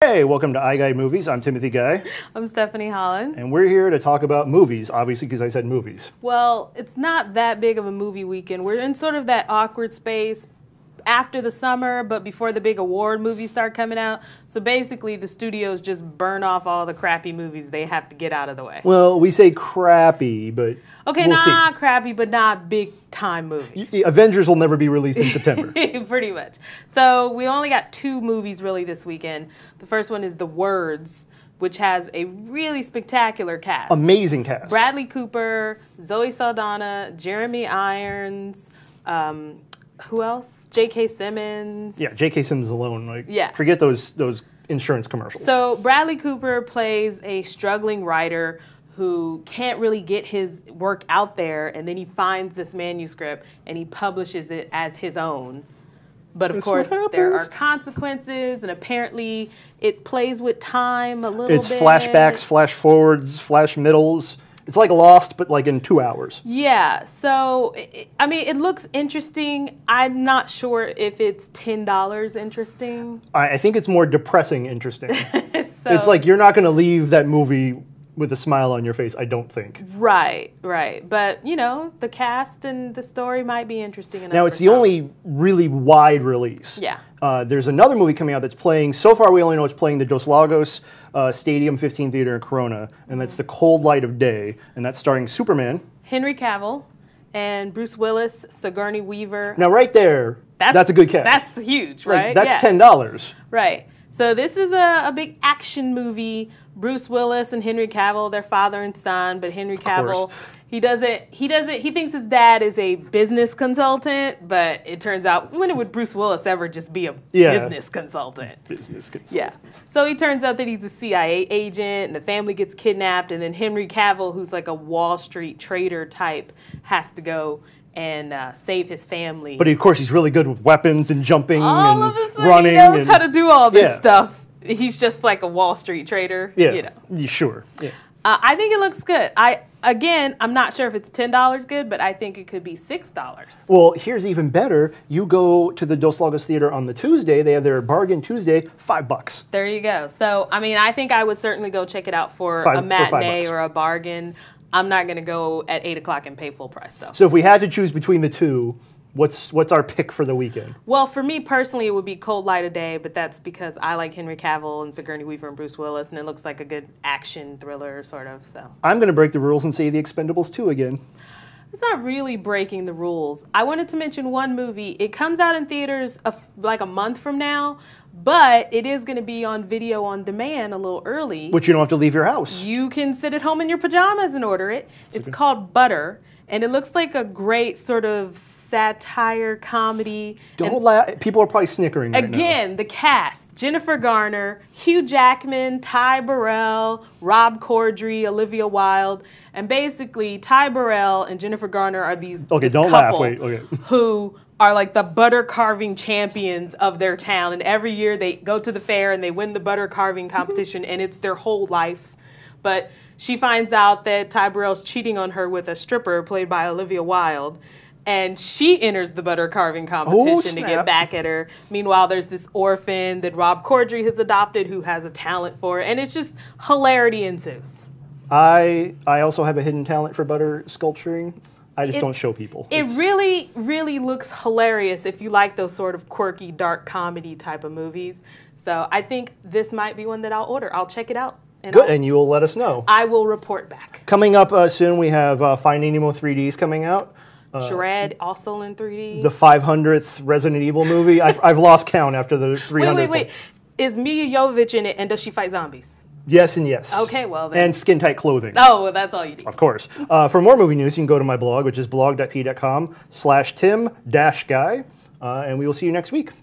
Hey, welcome to iGuide Movies. I'm Timothy Guy. I'm Stephanie Holland. And we're here to talk about movies, obviously because I said movies. Well, it's not that big of a movie weekend. We're in sort of that awkward space after the summer, but before the big award movies start coming out. So basically, the studios just burn off all the crappy movies they have to get out of the way. Well, we say crappy, but okay, we'll not see. Crappy, but not big time movies. Avengers will never be released in September. Pretty much. So we only got two movies really this weekend. The first one is The Words, which has a really spectacular cast. Amazing cast. Bradley Cooper, Zoe Saldana, Jeremy Irons, who else? J.K. Simmons. Yeah, J.K. Simmons alone. Like, yeah. Forget those insurance commercials. So Bradley Cooper plays a struggling writer who can't really get his work out there, and then he finds this manuscript and he publishes it as his own. But of course, there are consequences, and apparently it plays with time a little bit. It's flashbacks, flash forwards, flash middles. It's like Lost, but like in 2 hours. Yeah, so, I mean, it looks interesting. I'm not sure if it's $10 interesting. I think it's more depressing interesting. It's like you're not going to leave that movie with a smile on your face, I don't think. Right, right. But, you know, the cast and the story might be interesting enough. Now, it's the only really wide release. Yeah. There's another movie coming out that's playing, so far we only know it's playing the Dos Lagos Stadium 15 Theater in Corona, and that's The Cold Light of Day, and that's starring Superman. Henry Cavill and Bruce Willis, Sigourney Weaver. Now, right there, that's a good cast. That's huge, right? Like, that's $10. Right. So this is a big action movie. Bruce Willis and Henry Cavill, they're father and son, but Henry Cavill, he thinks his dad is a business consultant, but it turns out, when would Bruce Willis ever just be a business consultant? Business consultant. Yeah. So he turns out that he's a CIA agent, and the family gets kidnapped, and then Henry Cavill, who's like a Wall Street trader type, has to go and save his family. But of course, he's really good with weapons and jumping all and of a sudden running. He knows how to do all this stuff. He's just like a Wall Street trader. Yeah. You know. Yeah, sure. Yeah. I think it looks good. I'm not sure if it's $10 good, but I think it could be $6. Well, here's even better. You go to the Dos Lagos Theater on the Tuesday. They have their Bargain Tuesday, $5. There you go. So, I mean, I think I would certainly go check it out for a matinee or a bargain. I'm not going to go at 8 o'clock and pay full price, though. So if we had to choose between the two, what's our pick for the weekend? Well, for me personally, it would be Cold Light of Day, but that's because I like Henry Cavill and Sigourney Weaver and Bruce Willis, and it looks like a good action thriller, sort of. So I'm going to break the rules and say The Expendables 2 again. It's not really breaking the rules. I wanted to mention one movie. It comes out in theaters like a month from now, but it is going to be on video on demand a little early. But you don't have to leave your house. You can sit at home in your pajamas and order it. It's called Butter, and it looks like a great sort of satire comedy. Don't laugh. People are probably snickering right now. Again, the cast: Jennifer Garner, Hugh Jackman, Ty Burrell, Rob Corddry, Olivia Wilde. And basically, Ty Burrell and Jennifer Garner are this couple who are like the butter carving champions of their town. And every year they go to the fair and they win the butter carving competition, and it's their whole life. But she finds out that Ty Burrell's cheating on her with a stripper played by Olivia Wilde. And she enters the butter carving competition to get back at her. Meanwhile, there's this orphan that Rob Corddry has adopted who has a talent for it. And it's just hilarity ensues. I also have a hidden talent for butter sculpturing. I just don't show people. It really, really looks hilarious if you like those sort of quirky, dark comedy type of movies. So I think this might be one that I'll order. I'll check it out. Good, and you will let us know. I will report back. Coming up soon, we have Finding Nemo 3Ds coming out. Dread, also in 3D. The 500th Resident Evil movie. I've lost count after the 300th. Wait. Is Mia Jovovich in it, and does she fight zombies? Yes and yes. Okay, well then. And skin-tight clothing. Oh, well, that's all you need. Of course. For more movie news, you can go to my blog, which is blog.p.com/tim-guy, and we will see you next week.